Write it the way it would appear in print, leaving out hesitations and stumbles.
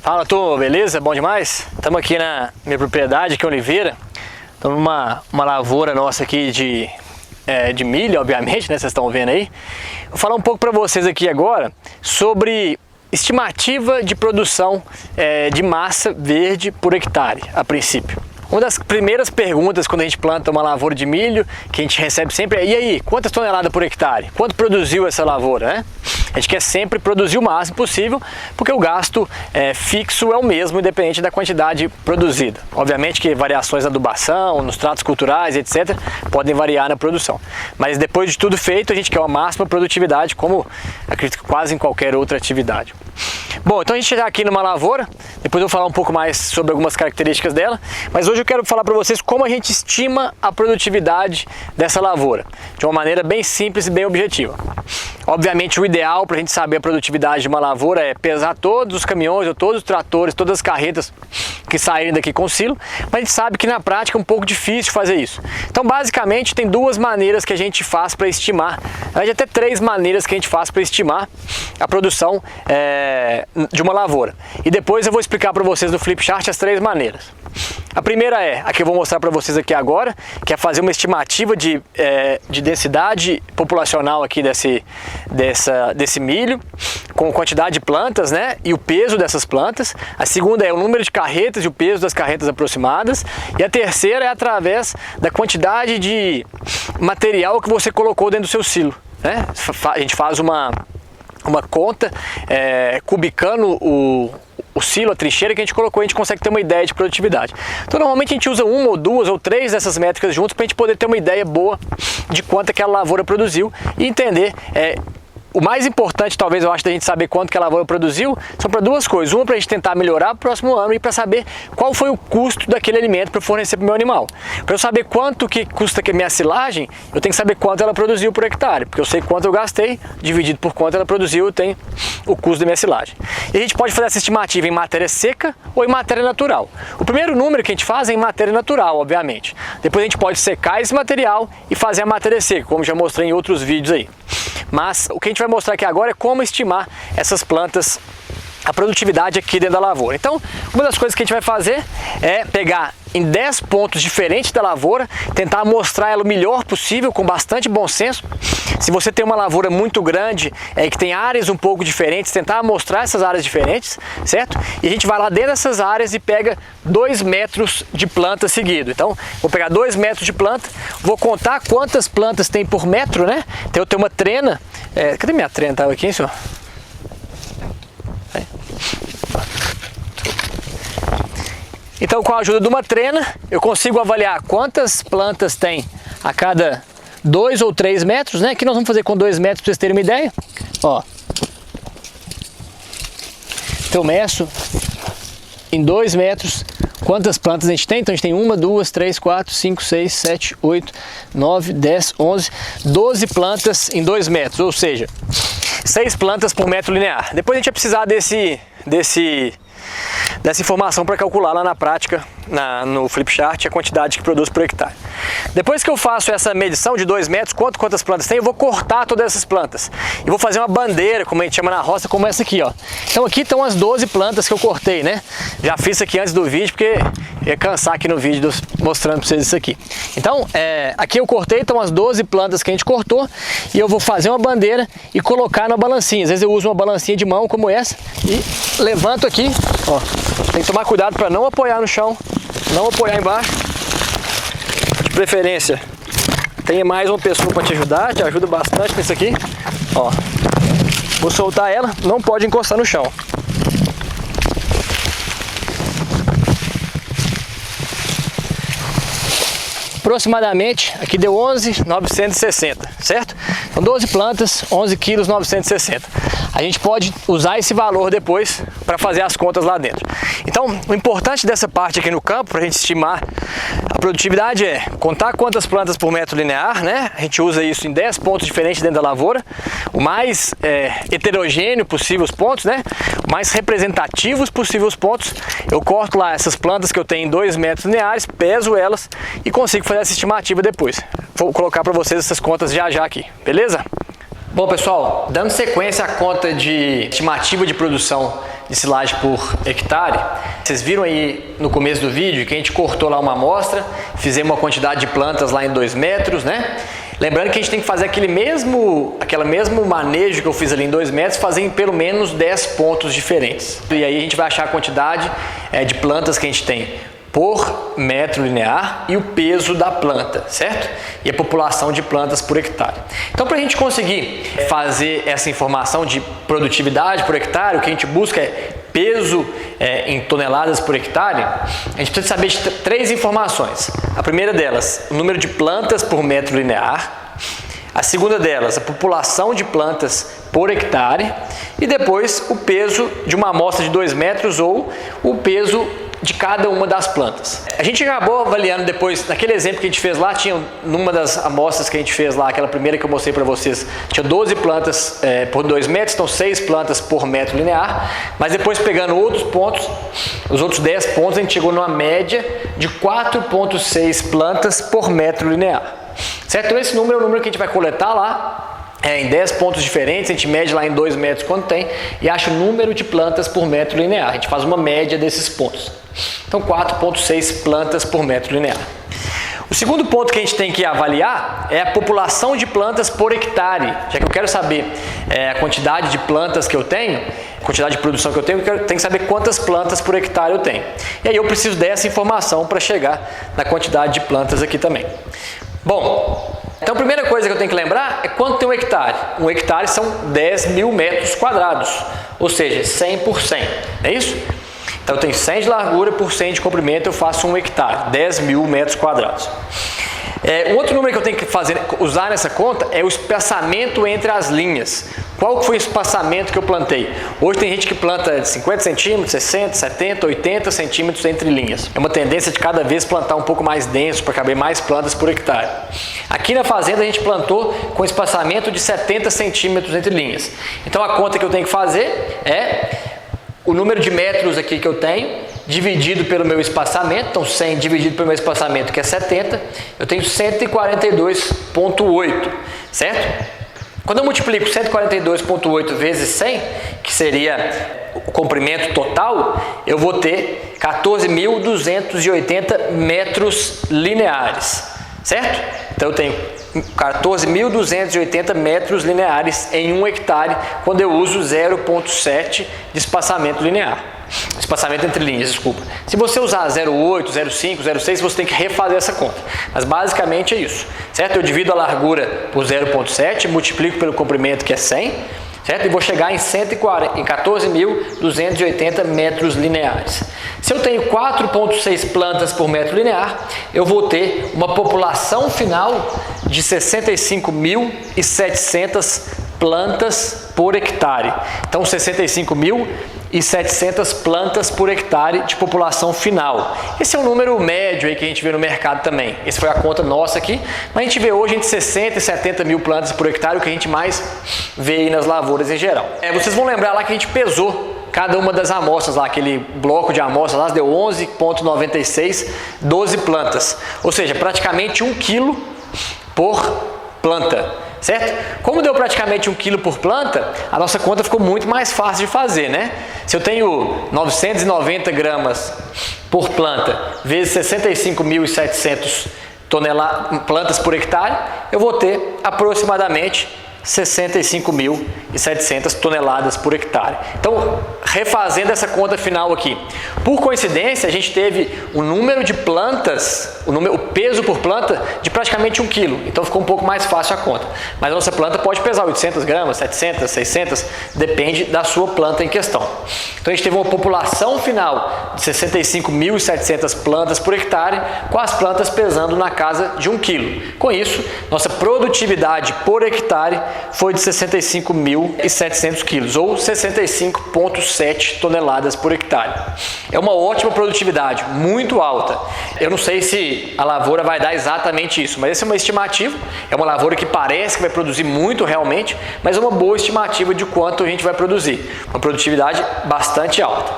Fala, turma, beleza? Bom demais? Estamos aqui na minha propriedade, aqui em Oliveira. Estamos numa lavoura nossa aqui de milho, obviamente, né? Vocês estão vendo aí. Vou falar um pouco para vocês aqui agora sobre estimativa de produção de massa verde por hectare, a princípio. Uma das primeiras perguntas quando a gente planta uma lavoura de milho, que a gente recebe sempre é: e aí, quantas toneladas por hectare? Quanto produziu essa lavoura, né? A gente quer sempre produzir o máximo possível, porque o gasto fixo é o mesmo, independente da quantidade produzida. Obviamente que variações na adubação, nos tratos culturais, etc., podem variar na produção. Mas depois de tudo feito, a gente quer uma máxima produtividade, como acredito que quase em qualquer outra atividade. Bom, então a gente está aqui numa lavoura, depois eu vou falar um pouco mais sobre algumas características dela, mas hoje eu quero falar para vocês como a gente estima a produtividade dessa lavoura, de uma maneira bem simples e bem objetiva. Obviamente o ideal para a gente saber a produtividade de uma lavoura é pesar todos os caminhões, ou todos os tratores, todas as carretas que saírem daqui com o silo, mas a gente sabe que na prática é um pouco difícil fazer isso. Então basicamente tem duas maneiras que a gente faz para estimar, na verdade até três maneiras que a gente faz para estimar a produção de uma lavoura. E depois eu vou explicar para vocês no flipchart as três maneiras. A primeira é a que eu vou mostrar para vocês aqui agora, que é fazer uma estimativa de densidade populacional aqui desse milho, com quantidade de plantas, né, e o peso dessas plantas. A segunda é o número de carretas e o peso das carretas aproximadas. E a terceira é através da quantidade de material que você colocou dentro do seu silo, né? A gente faz uma conta cubicando o silo, a trincheira que a gente colocou, a gente consegue ter uma ideia de produtividade. Então normalmente a gente usa uma ou duas ou três dessas métricas juntas para a gente poder ter uma ideia boa de quanto aquela lavoura produziu e entender. O mais importante, talvez, eu acho, da gente saber quanto que a lavoura produziu, são para duas coisas. Uma, para a gente tentar melhorar para o próximo ano, e para saber qual foi o custo daquele alimento para fornecer para o meu animal. Para eu saber quanto que custa a minha silagem, eu tenho que saber quanto ela produziu por hectare, porque eu sei quanto eu gastei, dividido por quanto ela produziu, eu tenho o custo da minha silagem. E a gente pode fazer essa estimativa em matéria seca ou em matéria natural. O primeiro número que a gente faz é em matéria natural, obviamente. Depois a gente pode secar esse material e fazer a matéria seca, como já mostrei em outros vídeos aí. Mas o que a gente vai mostrar aqui agora é como estimar essas plantas, a produtividade aqui dentro da lavoura. Então, uma das coisas que a gente vai fazer é pegar em 10 pontos diferentes da lavoura, tentar mostrar ela o melhor possível, com bastante bom senso. Se você tem uma lavoura muito grande, que tem áreas um pouco diferentes, tentar mostrar essas áreas diferentes, certo? E a gente vai lá dentro dessas áreas e pega 2 metros de planta seguido. Então, vou pegar 2 metros de planta, vou contar quantas plantas tem por metro, né? Então eu tenho uma trena, cadê minha trena? Estava aqui, hein, senhor? Então, com a ajuda de uma trena, eu consigo avaliar quantas plantas tem a cada 2 ou 3 metros, né? Aqui nós vamos fazer com 2 metros para vocês terem uma ideia. Ó. Então eu meço em 2 metros quantas plantas a gente tem. Então a gente tem 1, 2, 3, 4, 5, 6, 7, 8, 9, 10, 11, 12 plantas em 2 metros, ou seja, 6 plantas por metro linear. Depois a gente vai precisar dessa informação para calcular lá na prática, no flipchart, a quantidade que produz por hectare. Depois que eu faço essa medição de 2 metros, quantas plantas tem, eu vou cortar todas essas plantas. E vou fazer uma bandeira, como a gente chama na roça, como essa aqui, ó. Então aqui estão as 12 plantas que eu cortei, né? Já fiz isso aqui antes do vídeo, porque ia cansar aqui no vídeo mostrando para vocês isso aqui. Então, aqui eu cortei, então as 12 plantas que a gente cortou, e eu vou fazer uma bandeira e colocar na balancinha. Às vezes eu uso uma balancinha de mão como essa e levanto aqui, ó. Tem que tomar cuidado para não apoiar no chão, não apoiar embaixo. De preferência, tenha mais uma pessoa para te ajudar, te ajuda bastante nisso aqui. Ó, vou soltar ela, não pode encostar no chão. Aproximadamente, aqui deu 11.960, certo? Então 12 plantas, 11 quilos 960. A gente pode usar esse valor depois para fazer as contas lá dentro. Então, o importante dessa parte aqui no campo, para a gente estimar a produtividade, é contar quantas plantas por metro linear, né? A gente usa isso em 10 pontos diferentes dentro da lavoura, o mais heterogêneo possível os pontos, né? O mais representativos possível os pontos. Eu corto lá essas plantas que eu tenho em 2 metros lineares, peso elas e consigo fazer essa estimativa depois. Vou colocar para vocês essas contas já aqui, beleza? Bom, pessoal, dando sequência à conta de estimativa de produção de silagem por hectare. Vocês viram aí no começo do vídeo que a gente cortou lá uma amostra, fizemos uma quantidade de plantas lá em 2 metros, né? Lembrando que a gente tem que fazer aquele mesmo manejo que eu fiz ali em 2 metros, fazer em pelo menos 10 pontos diferentes. E aí a gente vai achar a quantidade de plantas que a gente tem por metro linear e o peso da planta, certo? E a população de plantas por hectare. Então, para a gente conseguir fazer essa informação de produtividade por hectare, o que a gente busca é peso em toneladas por hectare. A gente precisa saber de 3 informações. A primeira delas, o número de plantas por metro linear. A segunda delas, a população de plantas por hectare. E depois, o peso de uma amostra de 2 metros ou o peso de cada uma das plantas. A gente acabou avaliando depois, naquele exemplo que a gente fez lá, tinha numa das amostras que a gente fez lá, aquela primeira que eu mostrei para vocês, tinha 12 plantas por 2 metros, então 6 plantas por metro linear, mas depois pegando outros pontos, os outros 10 pontos, a gente chegou numa média de 4,6 plantas por metro linear. Certo? Então esse número é o número que a gente vai coletar lá, em 10 pontos diferentes, a gente mede lá em 2 metros quanto tem e acha o número de plantas por metro linear. A gente faz uma média desses pontos. Então 4,6 plantas por metro linear. O segundo ponto que a gente tem que avaliar é a população de plantas por hectare. Já que eu quero saber a quantidade de plantas que eu tenho, a quantidade de produção que eu tenho que saber quantas plantas por hectare eu tenho. E aí eu preciso dessa informação para chegar na quantidade de plantas aqui também. Bom, então a primeira coisa que eu tenho que lembrar é quanto tem um hectare. Um hectare são 10 mil metros quadrados, ou seja, 100 por 100, não é isso? Então eu tenho 100 de largura por 100 de comprimento, eu faço um hectare, 10 mil metros quadrados. Um outro número que eu tenho que usar nessa conta é o espaçamento entre as linhas. Qual foi o espaçamento que eu plantei? Hoje tem gente que planta de 50 centímetros, 60, 70, 80 centímetros entre linhas. É uma tendência de cada vez plantar um pouco mais denso para caber mais plantas por hectare. Aqui na fazenda a gente plantou com espaçamento de 70 centímetros entre linhas. Então a conta que eu tenho que fazer é o número de metros aqui que eu tenho dividido pelo meu espaçamento, então 100 dividido pelo meu espaçamento, que é 70, eu tenho 142,8, certo? Quando eu multiplico 142,8 vezes 100, que seria o comprimento total, eu vou ter 14.280 metros lineares, certo? Então eu tenho 14.280 metros lineares em um hectare quando eu uso 0,7 de espaçamento linear. Espaçamento entre linhas, desculpa. Se você usar 0,8, 0,5, 0,6, você tem que refazer essa conta. Mas basicamente é isso, certo? Eu divido a largura por 0,7, multiplico pelo comprimento que é 100, certo? E vou chegar em 14.280 metros lineares. Se eu tenho 4,6 plantas por metro linear, eu vou ter uma população final de 65.700 plantas por hectare. Então 65.700 plantas por hectare de população final. Esse é um número médio aí que a gente vê no mercado também. Essa foi a conta nossa aqui, mas a gente vê hoje entre 60 e 70 mil plantas por hectare, o que a gente mais vê aí nas lavouras em geral. Vocês vão lembrar lá que a gente pesou cada uma das amostras lá, aquele bloco de amostras lá deu 11,96, 12 plantas. Ou seja, praticamente 1 quilo por planta. Certo? Como deu praticamente 1 quilo por planta, a nossa conta ficou muito mais fácil de fazer, né? Se eu tenho 990 gramas por planta vezes 65.700 plantas por hectare, eu vou ter aproximadamente 65.700 toneladas por hectare. Então, refazendo essa conta final aqui, por coincidência, a gente teve o número de plantas, o peso por planta de praticamente 1 quilo. Então, ficou um pouco mais fácil a conta. Mas a nossa planta pode pesar 800 gramas, 700, 600, depende da sua planta em questão. Então, a gente teve uma população final de 65.700 plantas por hectare, com as plantas pesando na casa de 1 quilo. Com isso, nossa produtividade por hectare foi de 65.700 quilos, ou 65,7 toneladas por hectare. É uma ótima produtividade, muito alta. Eu não sei se a lavoura vai dar exatamente isso, mas essa é uma estimativa. É uma lavoura que parece que vai produzir muito realmente, mas é uma boa estimativa de quanto a gente vai produzir. Uma produtividade bastante alta.